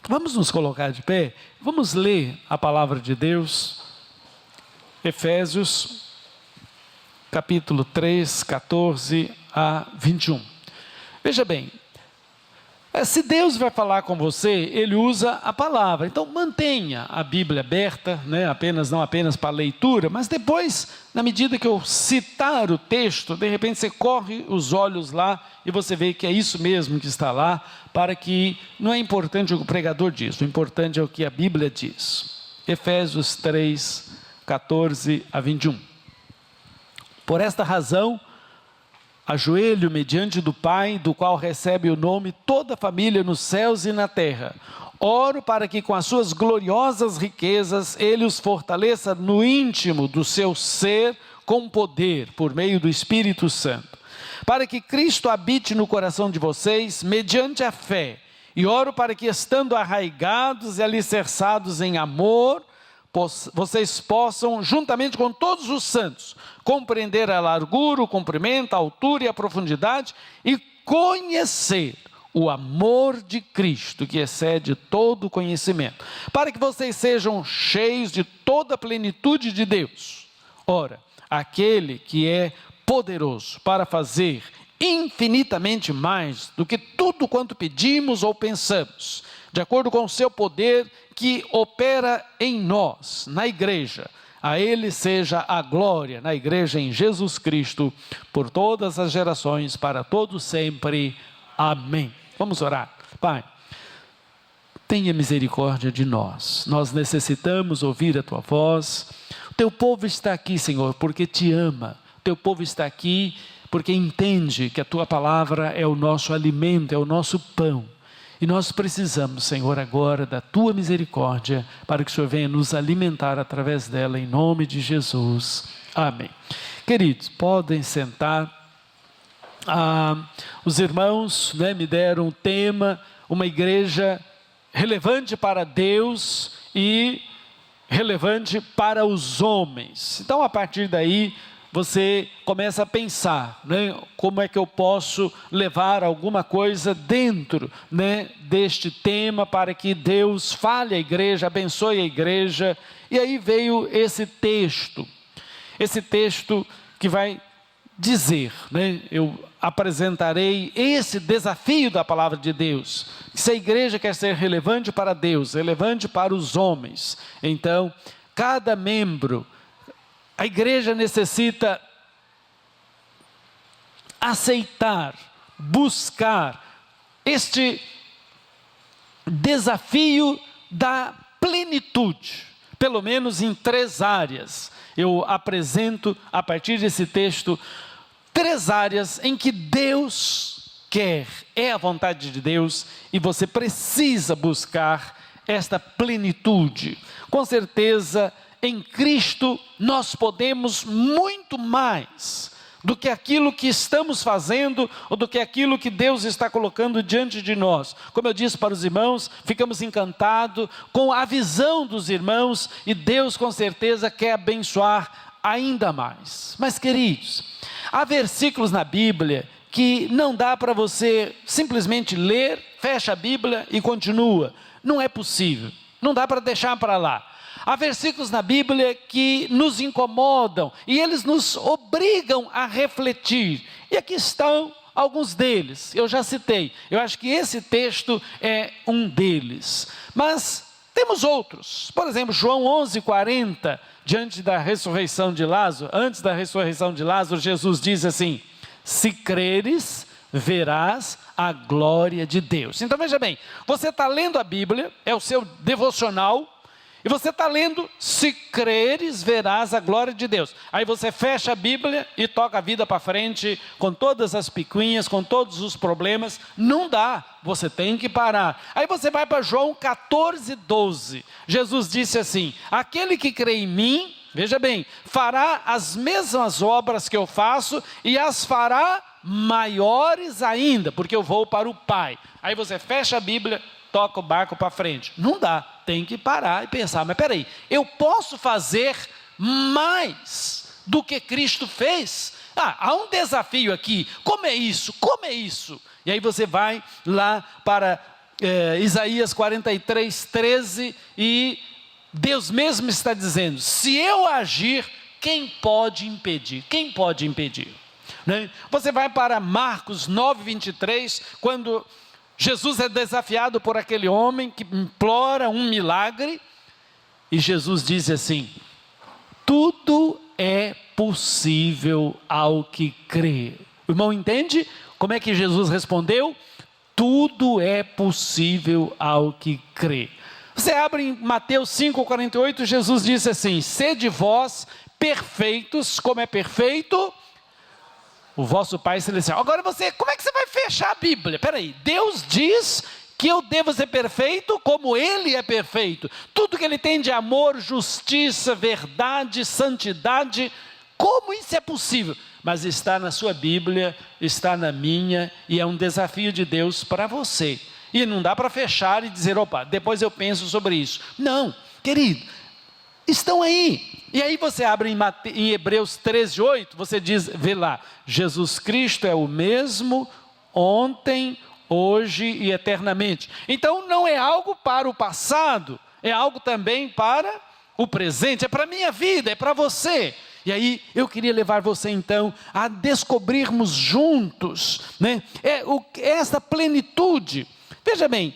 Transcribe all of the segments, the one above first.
Vamos nos colocar de pé, vamos ler a palavra de Deus, Efésios, capítulo 3, 14 a 21. Veja bem, se Deus vai falar com você, Ele usa a palavra. Então mantenha a Bíblia aberta, né? Não apenas para leitura, mas depois, na medida que eu citar o texto, de repente você corre os olhos lá e você vê que é isso mesmo que está lá, para que não é importante o que o pregador diz, o importante é o que a Bíblia diz. Efésios 3, 14 a 21. Por esta razão, ajoelho-me diante do Pai, do qual recebe o nome toda a família nos céus e na terra. Oro para que com as suas gloriosas riquezas Ele os fortaleça no íntimo do seu ser com poder, por meio do Espírito Santo. Para que Cristo habite no coração de vocês, mediante a fé. E oro para que, estando arraigados e alicerçados em amor, vocês possam, juntamente com todos os santos, compreender a largura, o comprimento, a altura e a profundidade, e conhecer o amor de Cristo, que excede todo conhecimento, para que vocês sejam cheios de toda a plenitude de Deus. Ora, aquele que é poderoso para fazer infinitamente mais do que tudo quanto pedimos ou pensamos, de acordo com o seu poder que opera em nós, na igreja. A Ele seja a glória na igreja em Jesus Cristo, por todas as gerações, para todos sempre. Amém. Vamos orar. Pai, tenha misericórdia de nós. Nós necessitamos ouvir a Tua voz. O Teu povo está aqui, Senhor, porque Te ama. O Teu povo está aqui porque entende que a Tua palavra é o nosso alimento, é o nosso pão. E nós precisamos, Senhor, agora da Tua misericórdia, para que o Senhor venha nos alimentar através dela, em nome de Jesus. Amém. Queridos, podem sentar. Os irmãos, me deram um tema, uma igreja relevante para Deus e relevante para os homens. Então, a partir daí, você começa a pensar, como é que eu posso levar alguma coisa dentro, deste tema, para que Deus fale à igreja, abençoe a igreja. E aí veio esse texto que vai dizer, eu apresentarei esse desafio da palavra de Deus, que se a igreja quer ser relevante para Deus, relevante para os homens, então, cada membro, a igreja necessita aceitar, buscar este desafio da plenitude, pelo menos em 3 áreas. Eu apresento, a partir desse texto, 3 áreas em que Deus quer, é a vontade de Deus, e você precisa buscar esta plenitude. Com certeza, em Cristo nós podemos muito mais do que aquilo que estamos fazendo, ou do que aquilo que Deus está colocando diante de nós. Como eu disse para os irmãos, ficamos encantados com a visão dos irmãos, e Deus com certeza quer abençoar ainda mais. Mas, queridos, há versículos na Bíblia que não dá para você simplesmente ler, fecha a Bíblia e continua. Não é possível, não dá para deixar para lá. Há versículos na Bíblia que nos incomodam e eles nos obrigam a refletir. E aqui estão alguns deles, eu já citei. Eu acho que esse texto é um deles. Mas temos outros. Por exemplo, João 11:40, diante da ressurreição de Lázaro, antes da ressurreição de Lázaro, Jesus diz assim: se creres, verás a glória de Deus. Então veja bem, você está lendo a Bíblia, é o seu devocional, e você está lendo, se creres, verás a glória de Deus. Aí você fecha a Bíblia e toca a vida para frente, com todas as picuinhas, com todos os problemas. Não dá, você tem que parar. Aí você vai para João 14:12. Jesus disse assim: aquele que crê em mim, veja bem, fará as mesmas obras que eu faço, e as fará maiores ainda, porque eu vou para o Pai. Aí você fecha a Bíblia, toca o barco para frente. Não dá, tem que parar e pensar, mas peraí, eu posso fazer mais do que Cristo fez? Há um desafio aqui, como é isso? Como é isso? E aí você vai lá para Isaías 43, 13, e Deus mesmo está dizendo: se eu agir, quem pode impedir? Quem pode impedir? Né? Você vai para Marcos 9, 23, quando Jesus é desafiado por aquele homem que implora um milagre, e Jesus diz assim: tudo é possível ao que crê. O irmão entende como é que Jesus respondeu? Tudo é possível ao que crê. Você abre em Mateus 5,48, Jesus disse assim: sede vós perfeitos, como é perfeito o vosso Pai Celestial. Agora como é que você vai fechar a Bíblia? Espera aí, Deus diz que eu devo ser perfeito como Ele é perfeito. Tudo que Ele tem de amor, justiça, verdade, santidade, como isso é possível? Mas está na sua Bíblia, está na minha, e é um desafio de Deus para você. E não dá para fechar e dizer: opa, depois eu penso sobre isso. Não, querido, estão aí. E aí você abre em Hebreus 13, 8, você diz, vê lá: Jesus Cristo é o mesmo ontem, hoje e eternamente. Então não é algo para o passado, é algo também para o presente, é para a minha vida, é para você. E aí eu queria levar você então a descobrirmos juntos, né, essa plenitude. Veja bem,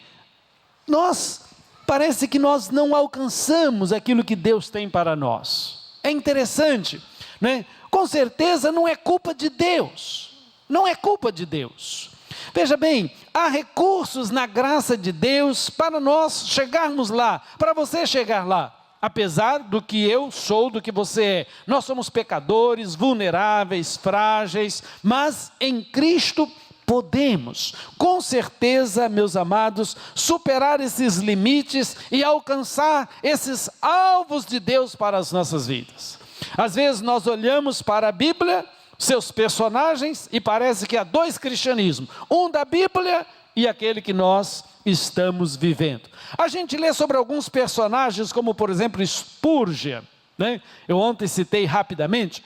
parece que nós não alcançamos aquilo que Deus tem para nós. É interessante, né? Com certeza não é culpa de Deus, não é culpa de Deus. Veja bem, há recursos na graça de Deus para nós chegarmos lá, para você chegar lá. Apesar do que eu sou, do que você é, nós somos pecadores, vulneráveis, frágeis, mas em Cristo podemos, com certeza, meus amados, superar esses limites e alcançar esses alvos de Deus para as nossas vidas. Às vezes nós olhamos para a Bíblia, seus personagens, e parece que há dois cristianismos, um da Bíblia e aquele que nós estamos vivendo. A gente lê sobre alguns personagens, como por exemplo Spurgeon, né? Eu ontem citei rapidamente,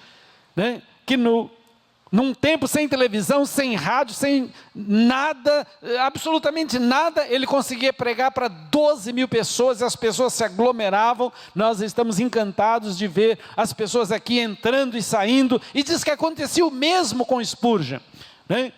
né, que num tempo sem televisão, sem rádio, sem nada, absolutamente nada, ele conseguia pregar para 12 mil pessoas, e as pessoas se aglomeravam. Nós estamos encantados de ver as pessoas aqui entrando e saindo, e diz que acontecia o mesmo com Spurgeon, né?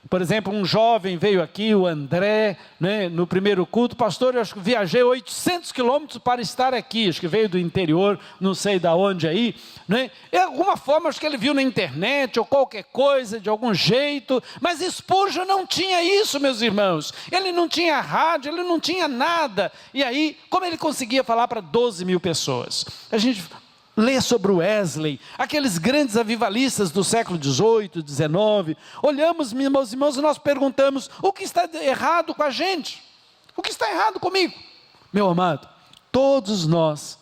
Por exemplo, um jovem veio aqui, o André, né, no primeiro culto: pastor, eu acho que viajei 800 quilômetros para estar aqui, acho que veio do interior, não sei de onde aí, né? De alguma forma, acho que ele viu na internet, ou qualquer coisa, de algum jeito, mas Spurgeon não tinha isso, meus irmãos, ele não tinha rádio, ele não tinha nada, e aí, como ele conseguia falar para 12 mil pessoas? A gente lê sobre o Wesley, aqueles grandes avivalistas do século 18, 19, olhamos, meus irmãos, e nós perguntamos: o que está errado com a gente? O que está errado comigo? Meu amado, todos nós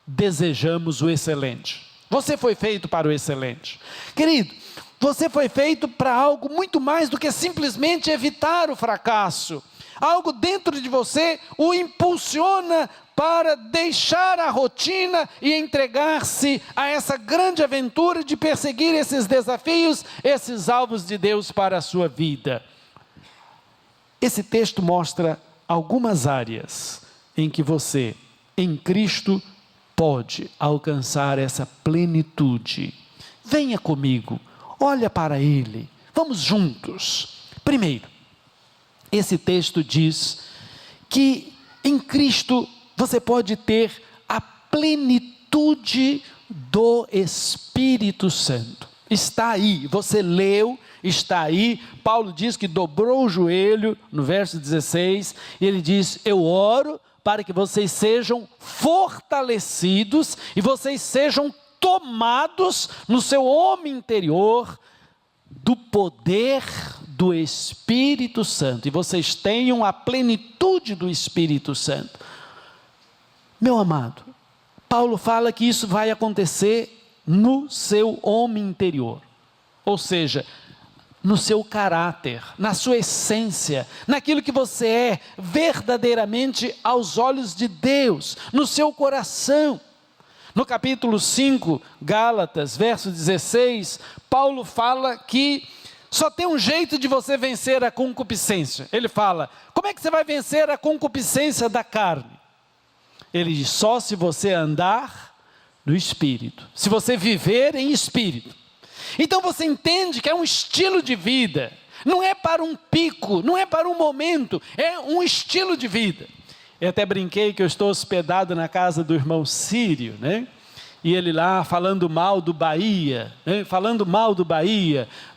desejamos o excelente. Você foi feito para o excelente. Querido, você foi feito para algo muito mais do que simplesmente evitar o fracasso. Algo dentro de você o impulsiona para deixar a rotina e entregar-se a essa grande aventura de perseguir esses desafios, esses alvos de Deus para a sua vida. Esse texto mostra algumas áreas em que você, em Cristo, pode alcançar essa plenitude. Venha comigo, olha para Ele, vamos juntos. Primeiro, esse texto diz que em Cristo você pode ter a plenitude do Espírito Santo. Está aí, você leu, está aí. Paulo diz que dobrou o joelho, no verso 16, e ele diz: eu oro para que vocês sejam fortalecidos e vocês sejam tomados no seu homem interior do poder do Espírito Santo, e vocês tenham a plenitude do Espírito Santo. Meu amado, Paulo fala que isso vai acontecer no seu homem interior, ou seja, no seu caráter, na sua essência, naquilo que você é verdadeiramente aos olhos de Deus, no seu coração. No capítulo 5, Gálatas, verso 16, Paulo fala que Só tem um jeito de você vencer a concupiscência. Ele fala, como é que você vai vencer a concupiscência da carne? Ele diz, só se você andar no Espírito, se você viver em Espírito. Então você entende que é um estilo de vida, não é para um pico, não é para um momento, é um estilo de vida. Eu até brinquei que eu estou hospedado na casa do irmão Sírio, né? E ele lá falando mal do Bahia, né?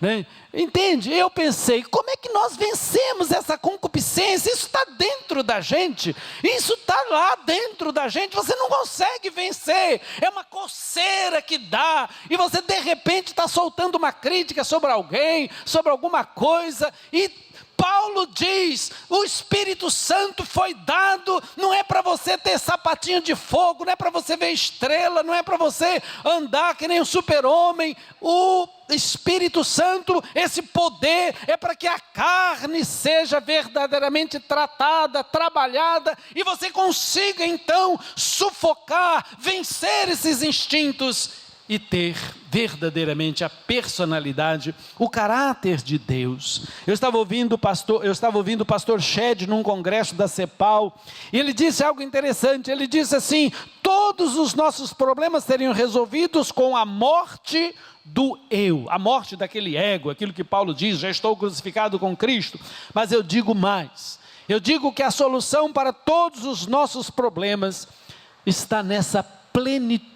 Né? Entende? Eu pensei, como é que nós vencemos essa concupiscência? Isso está dentro da gente, isso está lá dentro da gente, você não consegue vencer, é uma coceira que dá, e você de repente está soltando uma crítica sobre alguém, sobre alguma coisa, e Paulo diz, o Espírito Santo foi dado, não é para você ter sapatinho de fogo, não é para você ver estrela, não é para você andar que nem um super-homem. O Espírito Santo, esse poder, é para que a carne seja verdadeiramente tratada, trabalhada, e você consiga então sufocar, vencer esses instintos, e ter verdadeiramente a personalidade, o caráter de Deus. Eu estava ouvindo o pastor Shed num congresso da CEPAL, e ele disse algo interessante, ele disse assim, todos os nossos problemas seriam resolvidos com a morte do eu, a morte daquele ego, aquilo que Paulo diz, já estou crucificado com Cristo, mas eu digo mais, eu digo que a solução para todos os nossos problemas está nessa plenitude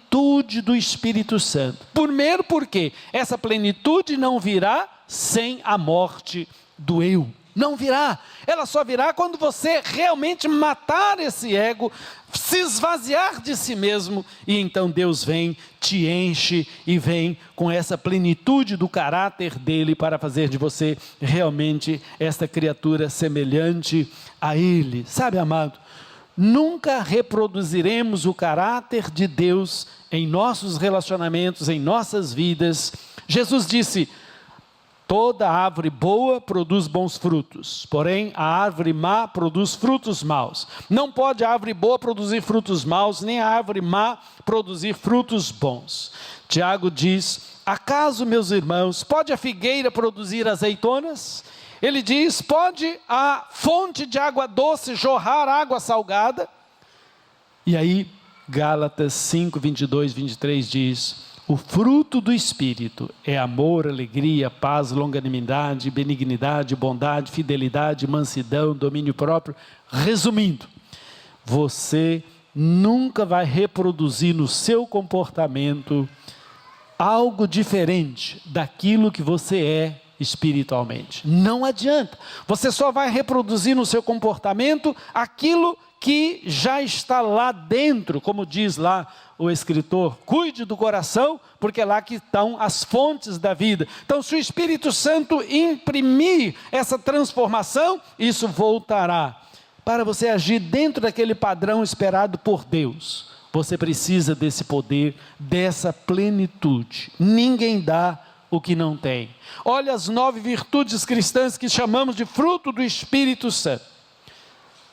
do Espírito Santo. Primeiro porque essa plenitude não virá sem a morte do eu. Não virá. Ela só virá quando você realmente matar esse ego, se esvaziar de si mesmo, e então Deus vem, te enche e vem com essa plenitude do caráter dele para fazer de você realmente esta criatura semelhante a ele. Sabe, amado? Nunca reproduziremos o caráter de Deus em nossos relacionamentos, em nossas vidas. Jesus disse, toda árvore boa produz bons frutos, porém a árvore má produz frutos maus. Não pode a árvore boa produzir frutos maus, nem a árvore má produzir frutos bons. Tiago diz, acaso, meus irmãos, pode a figueira produzir azeitonas? Ele diz, pode a fonte de água doce jorrar água salgada? E aí, Gálatas 5, 22, 23 diz, o fruto do Espírito é amor, alegria, paz, longanimidade, benignidade, bondade, fidelidade, mansidão, domínio próprio. Resumindo, você nunca vai reproduzir no seu comportamento algo diferente daquilo que você é espiritualmente. Não adianta. Você só vai reproduzir no seu comportamento aquilo que já está lá dentro, como diz lá o escritor, cuide do coração, porque é lá que estão as fontes da vida. Então, se o Espírito Santo imprimir essa transformação, isso voltará. Para você agir dentro daquele padrão esperado por Deus, você precisa desse poder, dessa plenitude. Ninguém dá o que não tem. Olha as 9 virtudes cristãs que chamamos de fruto do Espírito Santo.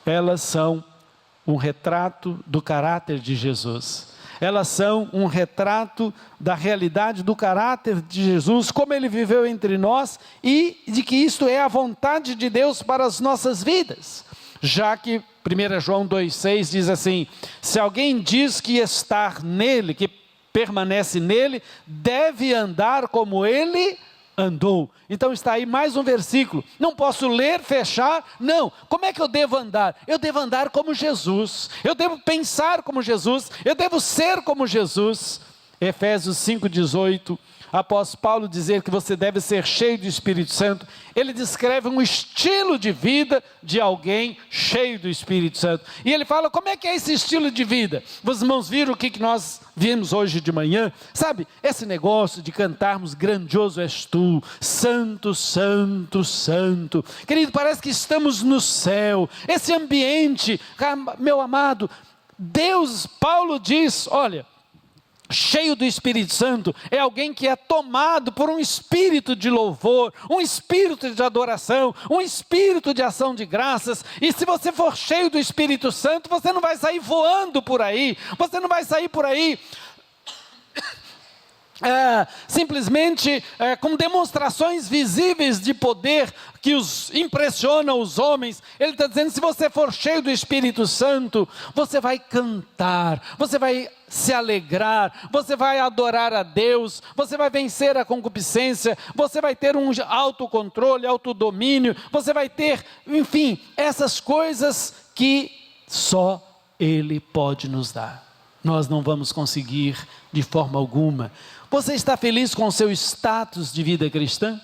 Elas são um retrato do caráter de Jesus. Elas são um retrato da realidade do caráter de Jesus, como ele viveu entre nós, e de que isto é a vontade de Deus para as nossas vidas. Já que 1 João 2,6 diz assim, se alguém diz que está nele, que permanece nele, deve andar como ele andou. Então está aí mais um versículo, não posso ler, fechar, não, como é que eu devo andar? Eu devo andar como Jesus, eu devo pensar como Jesus, eu devo ser como Jesus. Efésios 5,18, após Paulo dizer que você deve ser cheio do Espírito Santo, ele descreve um estilo de vida de alguém cheio do Espírito Santo, e ele fala, como é que é esse estilo de vida? Os irmãos viram o que nós vimos hoje de manhã, sabe, esse negócio de cantarmos, grandioso és tu, santo, santo, santo, querido, parece que estamos no céu, esse ambiente, meu amado, Deus, Paulo diz, olha, cheio do Espírito Santo, é alguém que é tomado por um espírito de louvor, um espírito de adoração, um espírito de ação de graças, e se você for cheio do Espírito Santo, você não vai sair voando por aí, você não vai sair por aí simplesmente com demonstrações visíveis de poder que impressionam os homens. Ele está dizendo: se você for cheio do Espírito Santo, você vai cantar, você vai se alegrar, você vai adorar a Deus, você vai vencer a concupiscência, você vai ter um autocontrole, autodomínio, você vai ter, enfim, essas coisas que só Ele pode nos dar. Nós não vamos conseguir de forma alguma. Você está feliz com o seu status de vida cristã?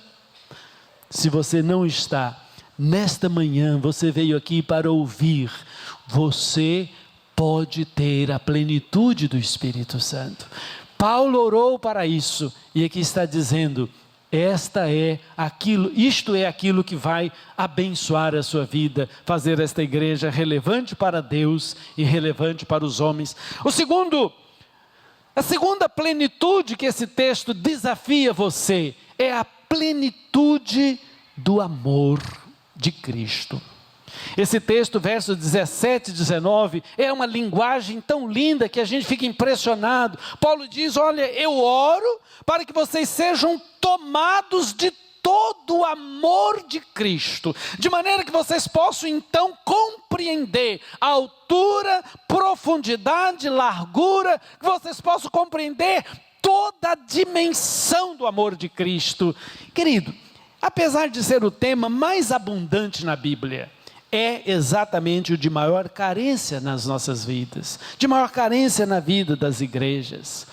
Se você não está, nesta manhã você veio aqui para ouvir: você pode ter a plenitude do Espírito Santo. Paulo orou para isso, e aqui está dizendo: isto é aquilo que vai abençoar a sua vida, fazer esta igreja relevante para Deus e relevante para os homens. A segunda plenitude que esse texto desafia você é a plenitude do amor de Cristo. Esse texto, versos 17 e 19, é uma linguagem tão linda que a gente fica impressionado. Paulo diz: olha, eu oro para que vocês sejam tomados de todo o amor de Cristo, de maneira que vocês possam então compreender a altura, profundidade, largura, que vocês possam compreender toda a dimensão do amor de Cristo. Querido, apesar de ser o tema mais abundante na Bíblia, é exatamente o de maior carência nas nossas vidas, de maior carência na vida das igrejas.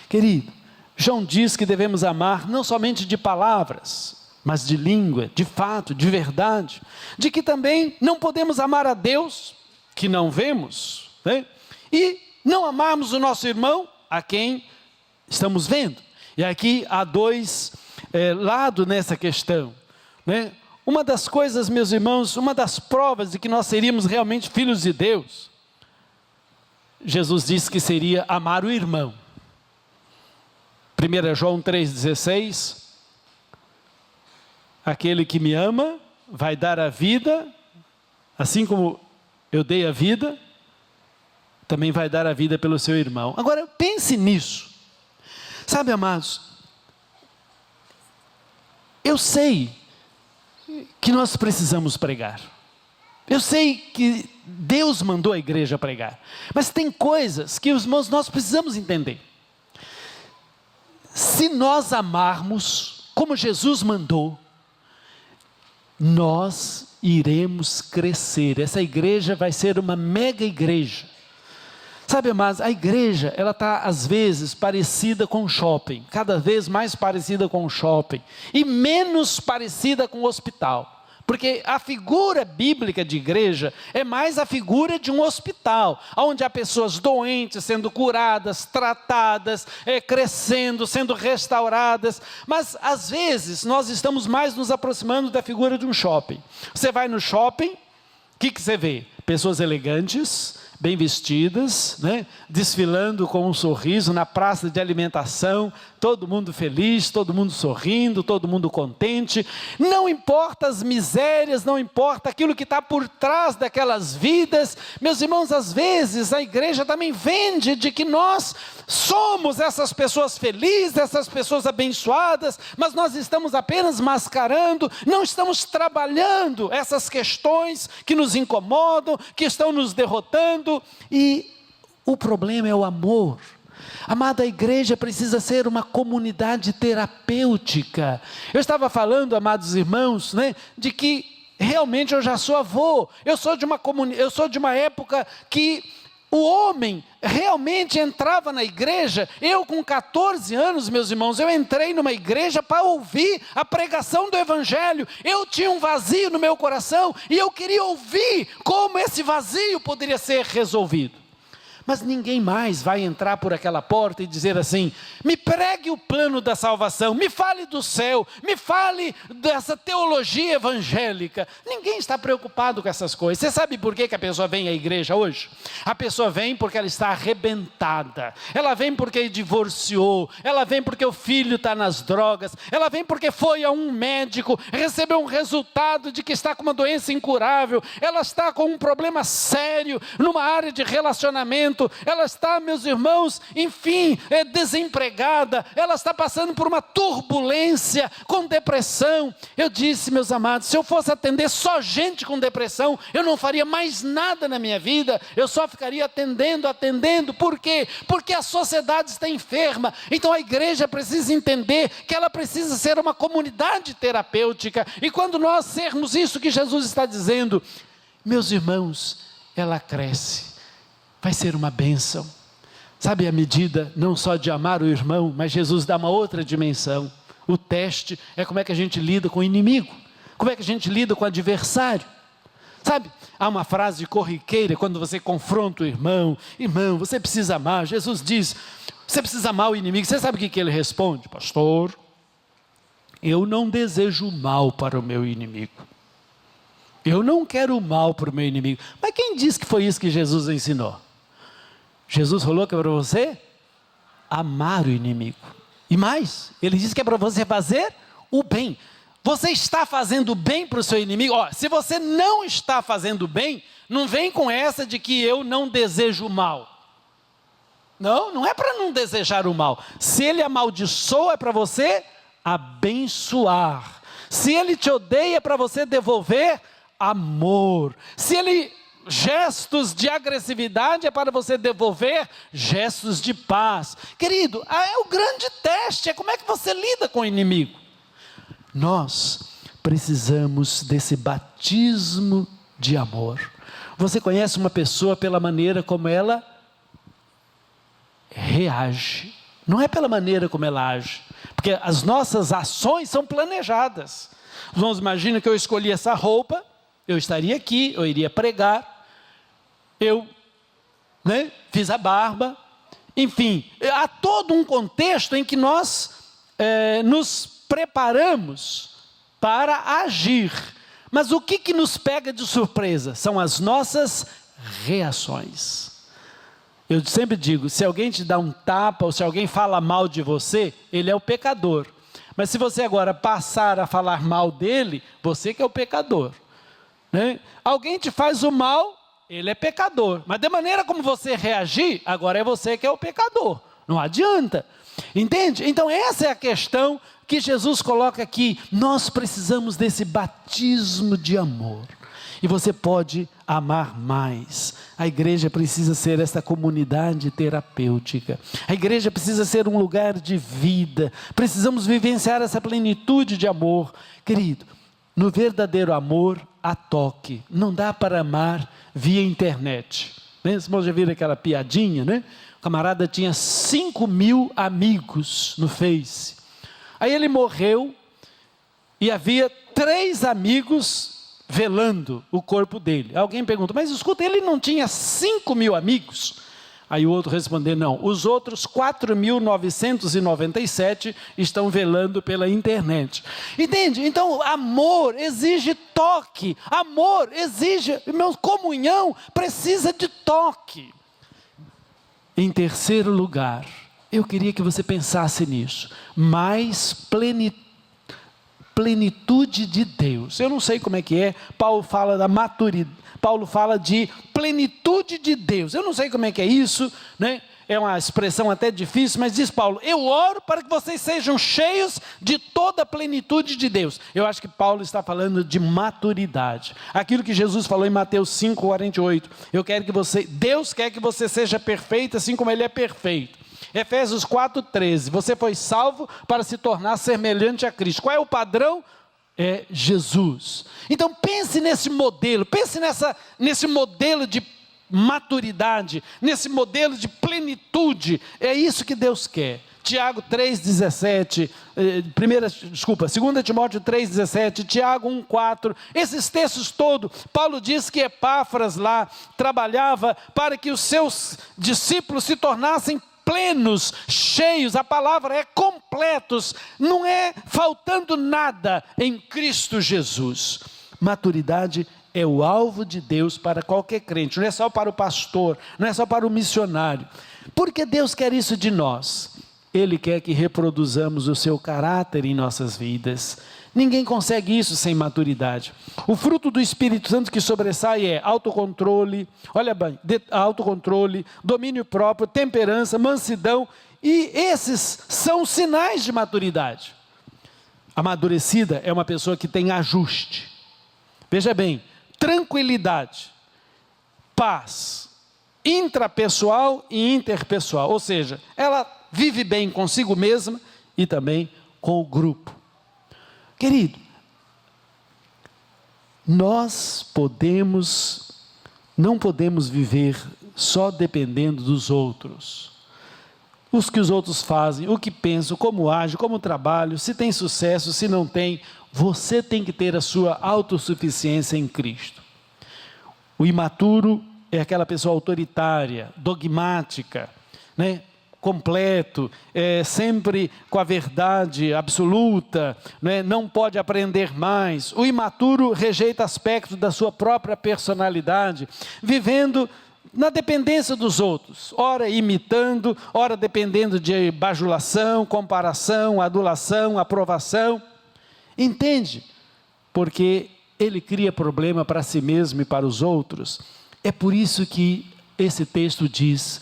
Querido, João diz que devemos amar não somente de palavras, mas de língua, de fato, de verdade, de que também não podemos amar a Deus, que não vemos, né? E não amarmos o nosso irmão, a quem estamos vendo. E aqui há dois lados nessa questão, né? Uma das coisas, meus irmãos, uma das provas de que nós seríamos realmente filhos de Deus, Jesus disse que seria amar o irmão. 1 João 3,16, aquele que me ama vai dar a vida, assim como eu dei a vida, também vai dar a vida pelo seu irmão. Agora pense nisso, sabe, amados, eu sei que nós precisamos pregar, eu sei que Deus mandou a igreja pregar, mas tem coisas que, os irmãos, nós precisamos entender. Se nós amarmos como Jesus mandou, nós iremos crescer. Essa igreja vai ser uma mega igreja. Sabe, amados, a igreja, ela está às vezes parecida com um shopping, cada vez mais parecida com um shopping, e menos parecida com um hospital. Porque a figura bíblica de igreja é mais a figura de um hospital, onde há pessoas doentes sendo curadas, tratadas, crescendo, sendo restauradas. Mas às vezes nós estamos mais nos aproximando da figura de um shopping. Você vai no shopping, o que você vê? Pessoas elegantes, bem vestidas, né? Desfilando com um sorriso na praça de alimentação, todo mundo feliz, todo mundo sorrindo, todo mundo contente. Não importa as misérias, não importa aquilo que está por trás daquelas vidas. Meus irmãos, às vezes a igreja também vende de que nós somos essas pessoas felizes, essas pessoas abençoadas, mas nós estamos apenas mascarando, não estamos trabalhando essas questões que nos incomodam, que estão nos derrotando. E o problema é o amor. Amada, a igreja precisa ser uma comunidade terapêutica. Eu estava falando, amados irmãos, né, de que realmente eu já sou avô. Eu sou de uma época que o homem realmente entrava na igreja. Eu com 14 anos, meus irmãos, eu entrei numa igreja para ouvir a pregação do evangelho. Eu tinha um vazio no meu coração e eu queria ouvir como esse vazio poderia ser resolvido. Mas ninguém mais vai entrar por aquela porta e dizer assim: me pregue o plano da salvação, me fale do céu, me fale dessa teologia evangélica. Ninguém está preocupado com essas coisas. Você sabe por que a pessoa vem à igreja hoje? A pessoa vem porque ela está arrebentada, ela vem porque divorciou, ela vem porque o filho está nas drogas, ela vem porque foi a um médico, recebeu um resultado de que está com uma doença incurável, ela está com um problema sério numa área de relacionamento, casamento, ela está, meus irmãos, enfim, desempregada, ela está passando por uma turbulência, com depressão. Eu disse, meus amados, se eu fosse atender só gente com depressão, eu não faria mais nada na minha vida, eu só ficaria atendendo. Por quê? Porque a sociedade está enferma. Então a igreja precisa entender que ela precisa ser uma comunidade terapêutica, e quando nós sermos isso que Jesus está dizendo, meus irmãos, ela cresce, vai ser uma bênção. Sabe, a medida não só de amar o irmão, mas Jesus dá uma outra dimensão. O teste é como é que a gente lida com o inimigo, como é que a gente lida com o adversário. Sabe, há uma frase corriqueira quando você confronta o irmão: irmão, você precisa amar. Jesus diz, você precisa amar o inimigo. Você sabe o que ele responde? Pastor, eu não desejo mal para o meu inimigo. Eu não quero o mal para o meu inimigo. Mas quem disse que foi isso que Jesus ensinou? Jesus falou que é para você amar o inimigo. E mais, ele disse que é para você fazer o bem. Você está fazendo bem para o seu inimigo? Se você não está fazendo bem, não vem com essa de que eu não desejo o mal. Não é para não desejar o mal. Se ele amaldiçoa, é para você abençoar. Se ele te odeia, é para você devolver amor. Se ele gestos de agressividade, é para você devolver gestos de paz. Querido, é o grande teste, é como é que você lida com o inimigo. Nós precisamos desse batismo de amor. Você conhece uma pessoa pela maneira como ela reage, não é pela maneira como ela age, porque as nossas ações são planejadas. Vamos imaginar que eu escolhi essa roupa, eu estaria aqui, eu iria pregar, eu fiz a barba, enfim, há todo um contexto em que nós nos preparamos para agir. Mas o que nos pega de surpresa? São as nossas reações. Eu sempre digo, se alguém te dá um tapa, ou se alguém fala mal de você, ele é o pecador. Mas se você agora passar a falar mal dele, você que é o pecador. Alguém te faz o mal, ele é pecador. Mas da maneira como você reagir, agora é você que é o pecador. Não adianta. Entende? Então essa é a questão que Jesus coloca aqui. Nós precisamos desse batismo de amor. E você pode amar mais. A igreja precisa ser essa comunidade terapêutica. A igreja precisa ser um lugar de vida. Precisamos vivenciar essa plenitude de amor. Querido, no verdadeiro amor, há toque. Não dá para amar via internet. Vocês já viram aquela piadinha, né? O camarada tinha 5.000 amigos no Face. Aí ele morreu e havia 3 amigos velando o corpo dele. Alguém pergunta, mas escuta, ele não tinha 5.000 amigos? Aí o outro respondeu, não, os outros 4.997 estão velando pela internet. Entende? Então, amor exige toque, amor exige, irmãos, comunhão precisa de toque. Em terceiro lugar, eu queria que você pensasse nisso, mais plenitude de Deus. Eu não sei como é que é, Paulo fala da maturidade, Paulo fala de plenitude de Deus. Eu não sei como é que é isso, né? É uma expressão até difícil, mas diz Paulo, eu oro para que vocês sejam cheios de toda a plenitude de Deus. Eu acho que Paulo está falando de maturidade. Aquilo que Jesus falou em Mateus 5:48. Deus quer que você seja perfeito assim como Ele é perfeito. Efésios 4:13, você foi salvo para se tornar semelhante a Cristo. Qual é o padrão? É Jesus. Então pense nesse modelo, pense nesse modelo de maturidade, nesse modelo de plenitude. É isso que Deus quer. Tiago 3,17, 2 Timóteo 3,17, Tiago 1,4, esses textos todos, Paulo diz que Epáfras lá trabalhava para que os seus discípulos se tornassem plenos, cheios, a palavra é completos, não é faltando nada em Cristo Jesus. Maturidade é o alvo de Deus para qualquer crente, não é só para o pastor, não é só para o missionário. Porque Deus quer isso de nós? Ele quer que reproduzamos o seu caráter em nossas vidas. Ninguém consegue isso sem maturidade. O fruto do Espírito Santo que sobressai é autocontrole, olha bem, autocontrole, domínio próprio, temperança, mansidão, e esses são sinais de maturidade. Amadurecida é uma pessoa que tem ajuste. Veja bem, tranquilidade, paz, intrapessoal e interpessoal, ou seja, ela vive bem consigo mesma e também com o grupo. Querido, nós não podemos viver só dependendo dos outros. Os que os outros fazem, o que pensam, como agem, como trabalham, se tem sucesso, se não tem. Você tem que ter a sua autossuficiência em Cristo. O imaturo é aquela pessoa autoritária, dogmática, né? Completo, sempre com a verdade absoluta, né? Não pode aprender mais. O imaturo rejeita aspectos da sua própria personalidade, vivendo na dependência dos outros, ora imitando, ora dependendo de bajulação, comparação, adulação, aprovação. Entende? Porque ele cria problema para si mesmo e para os outros. É por isso que esse texto diz: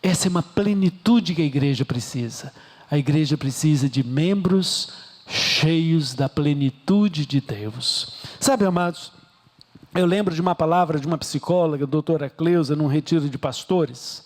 essa é uma plenitude que a igreja precisa. A igreja precisa de membros cheios da plenitude de Deus. Sabe, amados, eu lembro de uma palavra de uma psicóloga, a doutora Cleusa, num retiro de pastores.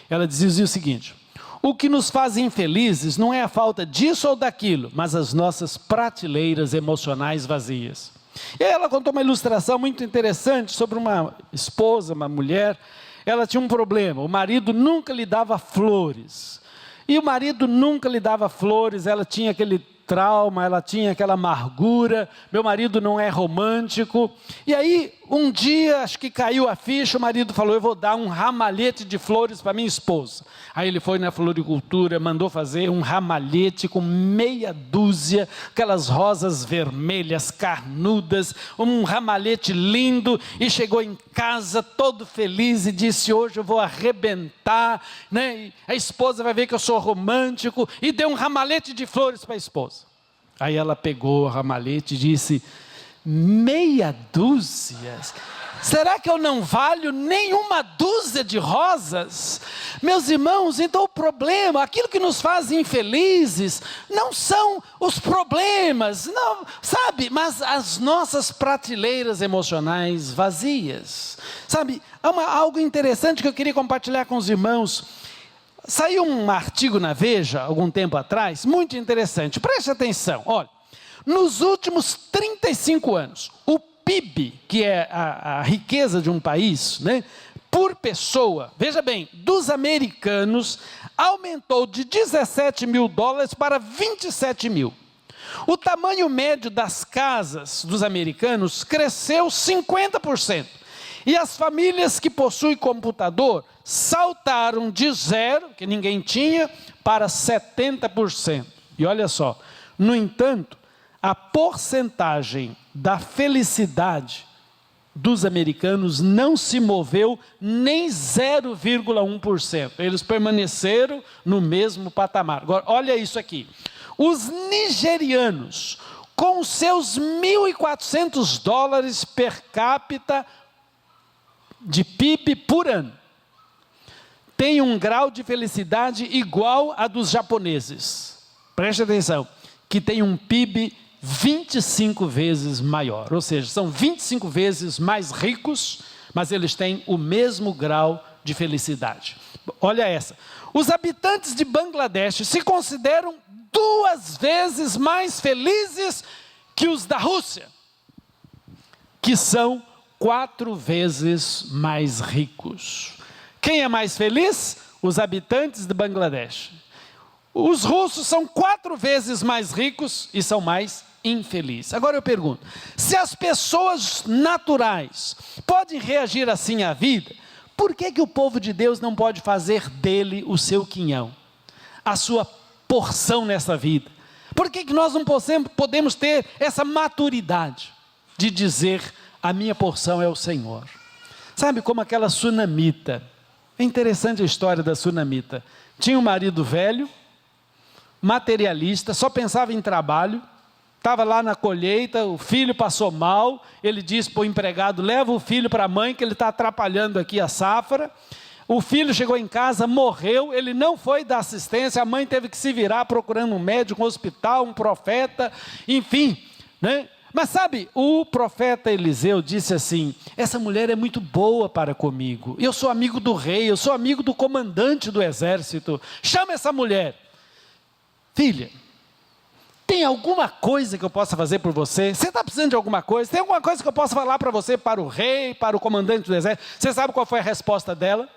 Ela dizia o seguinte: o que nos faz infelizes não é a falta disso ou daquilo, mas as nossas prateleiras emocionais vazias. E aí ela contou uma ilustração muito interessante sobre uma esposa, uma mulher. Ela tinha um problema, o marido nunca lhe dava flores. E o marido nunca lhe dava flores, ela tinha aquele trauma, ela tinha aquela amargura, meu marido não é romântico. E aí, um dia, acho que caiu a ficha, o marido falou: eu vou dar um ramalhete de flores para minha esposa. Aí ele foi na floricultura, mandou fazer um ramalhete com meia dúzia, aquelas rosas vermelhas, carnudas, um ramalhete lindo, e chegou em casa todo feliz e disse: hoje eu vou arrebentar, né? E a esposa vai ver que eu sou romântico, e deu um ramalhete de flores para a esposa. Aí ela pegou o ramalhete e disse: meia dúzia? Será que eu não valho nenhuma dúzia de rosas? Meus irmãos, então o problema, aquilo que nos faz infelizes, não são os problemas, não, sabe? Mas as nossas prateleiras emocionais vazias. Sabe, algo interessante que eu queria compartilhar com os irmãos. Saiu um artigo na Veja, algum tempo atrás, muito interessante. Preste atenção, olha. Nos últimos 35 anos, o PIB, que é a riqueza de um país, né, por pessoa, veja bem, dos americanos, aumentou de 17 mil dólares para 27 mil. O tamanho médio das casas dos americanos cresceu 50%. E as famílias que possuem computador saltaram de 0, que ninguém tinha, para 70%. E olha só, no entanto, a porcentagem da felicidade dos americanos não se moveu nem 0,1%. Eles permaneceram no mesmo patamar. Agora, olha isso aqui. Os nigerianos, com seus 1.400 dólares per capita de PIB por ano, têm um grau de felicidade igual a dos japoneses. Preste atenção, que tem um PIB 25 vezes maior, ou seja, são 25 vezes mais ricos, mas eles têm o mesmo grau de felicidade. Olha essa, os habitantes de Bangladesh se consideram 2 vezes mais felizes que os da Rússia, que são 4 vezes mais ricos. Quem é mais feliz? Os habitantes de Bangladesh. Os russos são 4 vezes mais ricos e são mais infelizes. Agora eu pergunto, se as pessoas naturais podem reagir assim à vida, por que o povo de Deus não pode fazer dele o seu quinhão, a sua porção nessa vida? Por que nós não podemos ter essa maturidade de dizer: a minha porção é o Senhor? Sabe, como aquela sunamita. É interessante a história da sunamita. Tinha um marido velho, materialista, só pensava em trabalho, estava lá na colheita, o filho passou mal, ele disse para o empregado, leva o filho para a mãe que ele está atrapalhando aqui a safra. O filho chegou em casa, morreu, ele não foi dar assistência, a mãe teve que se virar procurando um médico, um hospital, um profeta, enfim, né? Mas sabe, o profeta Eliseu disse assim, essa mulher é muito boa para comigo, eu sou amigo do rei, eu sou amigo do comandante do exército, chama essa mulher. Filha, tem alguma coisa que eu possa fazer por você? Você está precisando de alguma coisa? Tem alguma coisa que eu possa falar para você, para o rei, para o comandante do exército? Você sabe qual foi a resposta dela?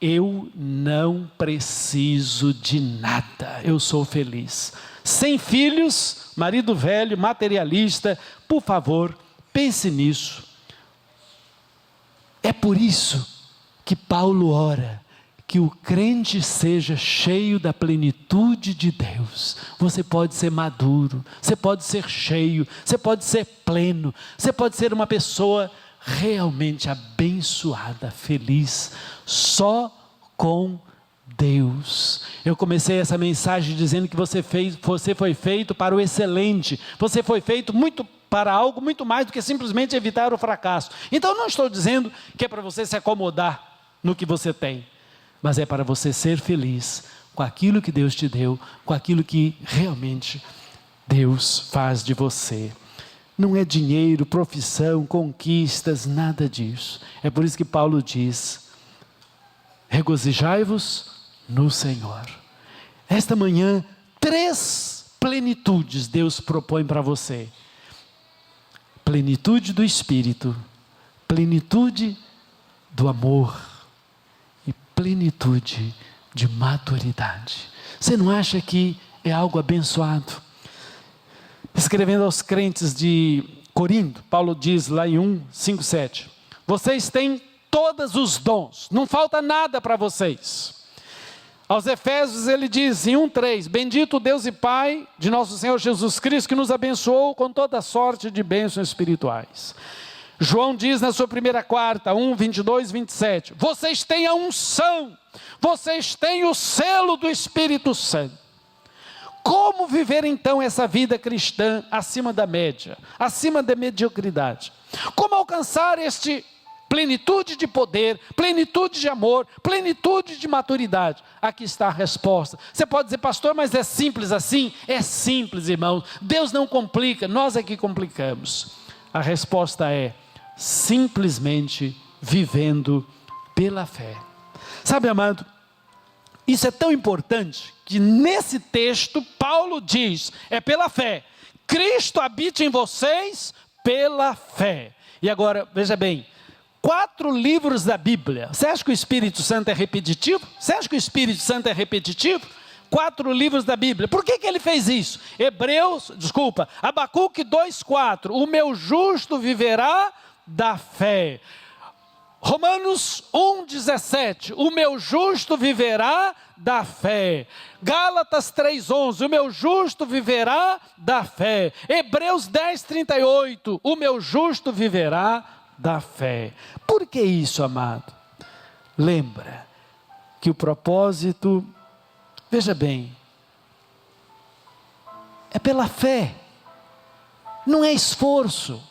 Eu não preciso de nada, eu sou feliz. Sem filhos, marido velho, materialista, por favor, pense nisso. É por isso que Paulo ora, que o crente seja cheio da plenitude de Deus. Você pode ser maduro, você pode ser cheio, você pode ser pleno, você pode ser uma pessoa realmente abençoada, feliz, só com Deus. Eu comecei essa mensagem dizendo que você foi feito para o excelente, você foi feito para algo muito mais do que simplesmente evitar o fracasso. Então não estou dizendo que é para você se acomodar no que você tem, mas é para você ser feliz com aquilo que Deus te deu, com aquilo que realmente Deus faz de você. Não é dinheiro, profissão, conquistas, nada disso. É por isso que Paulo diz, regozijai-vos no Senhor. Esta manhã, 3 plenitudes Deus propõe para você. Plenitude do Espírito, plenitude do amor e plenitude de maturidade. Você não acha que é algo abençoado? Escrevendo aos crentes de Corinto, Paulo diz lá em 1:5-7, vocês têm todos os dons, não falta nada para vocês. Aos Efésios ele diz em 1:3, bendito o Deus e Pai de nosso Senhor Jesus Cristo, que nos abençoou com toda sorte de bênçãos espirituais. João diz na sua primeira carta, 1:22-27, vocês têm a unção, vocês têm o selo do Espírito Santo. Como viver então essa vida cristã acima da média, acima da mediocridade? Como alcançar este plenitude de poder, plenitude de amor, plenitude de maturidade? Aqui está a resposta. Você pode dizer, pastor, mas é simples assim? É simples, irmão. Deus não complica, nós é que complicamos. A resposta é simplesmente vivendo pela fé. Sabe, amado, isso é tão importante que nesse texto Paulo diz, é pela fé. Cristo habita em vocês pela fé. E agora, veja bem, 4 livros da Bíblia. Você acha que o Espírito Santo é repetitivo? Você acha que o Espírito Santo é repetitivo? 4 livros da Bíblia. Por que ele fez isso? Abacuque 2:4. O meu justo viverá da fé. Romanos 1:17. O meu justo viverá da fé. Gálatas 3:11. O meu justo viverá da fé. Hebreus 10:38. O meu justo viverá da fé. Por que isso, amado? Lembra que o propósito, veja bem, é pela fé, não é esforço,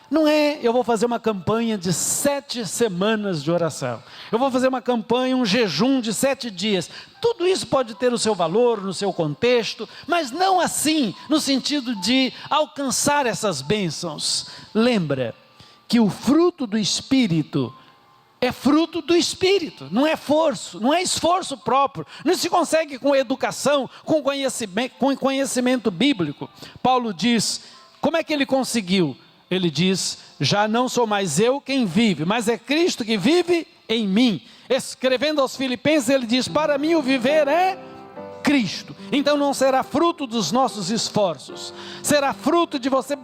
não é eu vou fazer uma campanha de 7 semanas de oração, eu vou fazer uma campanha, um jejum de 7 dias, tudo isso pode ter o seu valor, no seu contexto, mas não assim, no sentido de alcançar essas bênçãos. Lembra que o fruto do Espírito é fruto do Espírito, não é esforço próprio, não se consegue com educação, com conhecimento bíblico. Paulo diz, como é que ele conseguiu? Ele diz, já não sou mais eu quem vive, mas é Cristo que vive em mim. Escrevendo aos Filipenses, ele diz, para mim o viver é Cristo. Então não será fruto dos nossos esforços, será fruto de você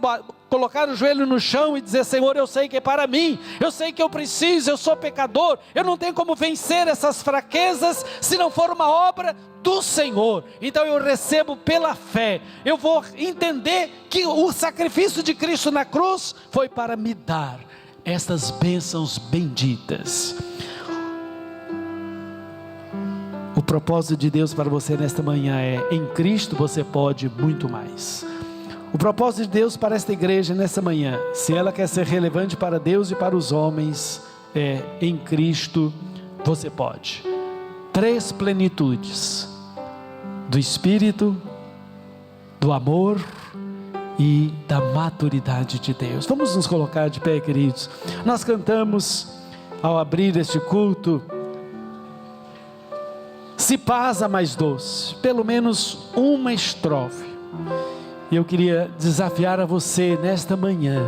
colocar o joelho no chão e dizer, Senhor, eu sei que é para mim, eu sei que eu preciso, eu sou pecador, eu não tenho como vencer essas fraquezas, se não for uma obra do Senhor. Então eu recebo pela fé, eu vou entender que o sacrifício de Cristo na cruz, foi para me dar estas bênçãos benditas. O propósito de Deus para você nesta manhã é, em Cristo você pode muito mais. O propósito de Deus para esta igreja nessa manhã, se ela quer ser relevante para Deus e para os homens, é: em Cristo você pode. 3 plenitudes: do Espírito, do amor e da maturidade de Deus. Vamos nos colocar de pé, queridos. Nós cantamos ao abrir este culto: se paz a mais doce, pelo menos uma estrofe. E eu queria desafiar a você nesta manhã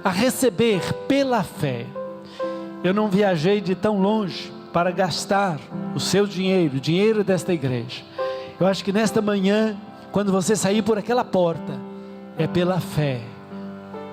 a receber pela fé. Eu não viajei de tão longe para gastar o seu dinheiro, o dinheiro desta igreja. Eu acho que nesta manhã, quando você sair por aquela porta, é pela fé.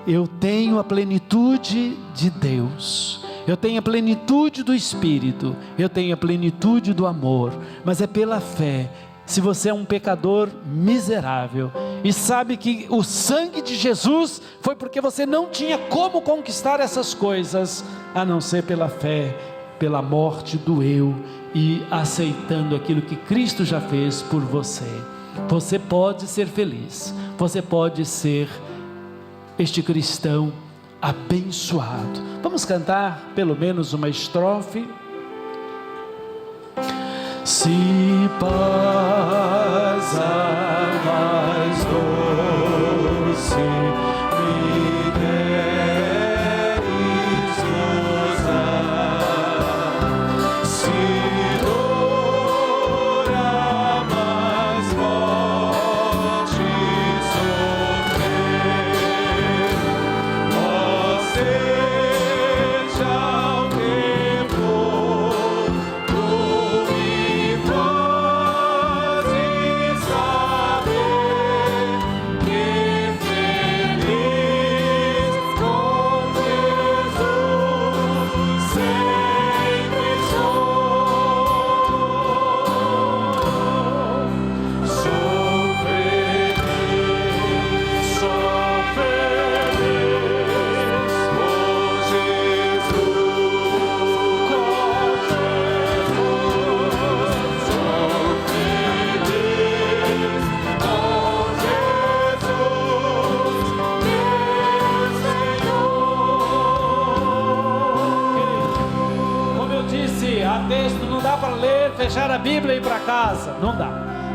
Eu tenho a plenitude de Deus, eu tenho a plenitude do Espírito, eu tenho a plenitude do amor, mas é pela fé. Se você é um pecador miserável e sabe que o sangue de Jesus foi porque você não tinha como conquistar essas coisas, a não ser pela fé, pela morte do eu e aceitando aquilo que Cristo já fez por você. Você pode ser feliz, você pode ser este cristão abençoado. Vamos cantar pelo menos uma estrofe. Se paz a mais doce me deres gozar, se dor a mais forte sofrer, ó seja o tempo do texto, não dá para ler, fechar a Bíblia e ir para casa, não dá.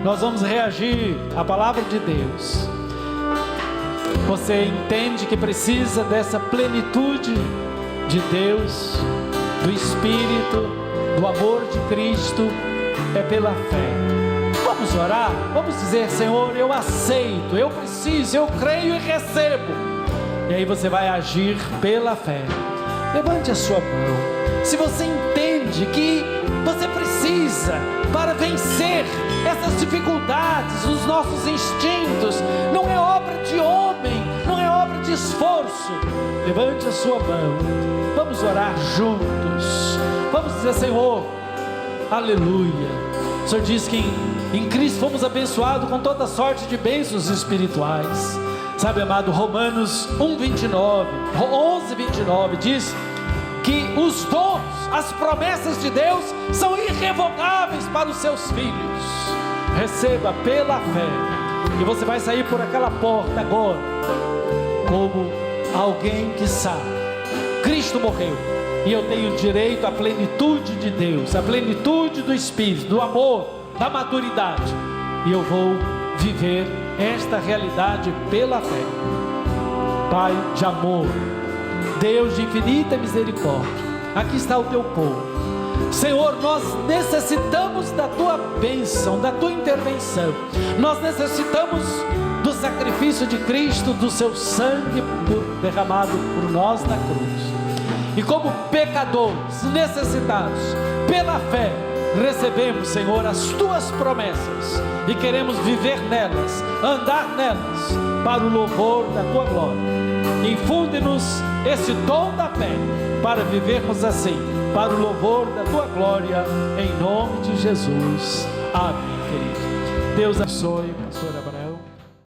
Nós vamos reagir à palavra de Deus. Você entende que precisa dessa plenitude de Deus, do Espírito, do amor de Cristo, é pela fé. Vamos orar, vamos dizer: Senhor, eu aceito, eu preciso, eu creio e recebo. E aí você vai agir pela fé. Levante a sua mão. Se você entende que você precisa, para vencer essas dificuldades, os nossos instintos, não é obra de homem, não é obra de esforço, levante a sua mão. Vamos orar juntos. Vamos dizer: Senhor, aleluia. O Senhor diz que em Cristo fomos abençoados com toda sorte de bênçãos espirituais. Sabe, amado, Romanos 11:29 diz que os dons, as promessas de Deus são irrevogáveis para os seus filhos. Receba pela fé, e você vai sair por aquela porta agora como alguém que sabe: Cristo morreu e eu tenho direito à plenitude de Deus, à plenitude do Espírito, do amor, da maturidade, e eu vou viver esta realidade pela fé. Pai de amor, Deus de infinita misericórdia, aqui está o teu povo. Senhor, nós necessitamos da tua bênção, da tua intervenção. Nós necessitamos do sacrifício de Cristo, do seu sangue derramado por nós na cruz. E como pecadores necessitados, pela fé, recebemos, Senhor, as tuas promessas e queremos viver nelas, andar nelas, para o louvor da tua glória. Infunde-nos esse dom da fé para vivermos assim, para o louvor da tua glória, em nome de Jesus. Amém, querido. Deus abençoe, pastor Abraão.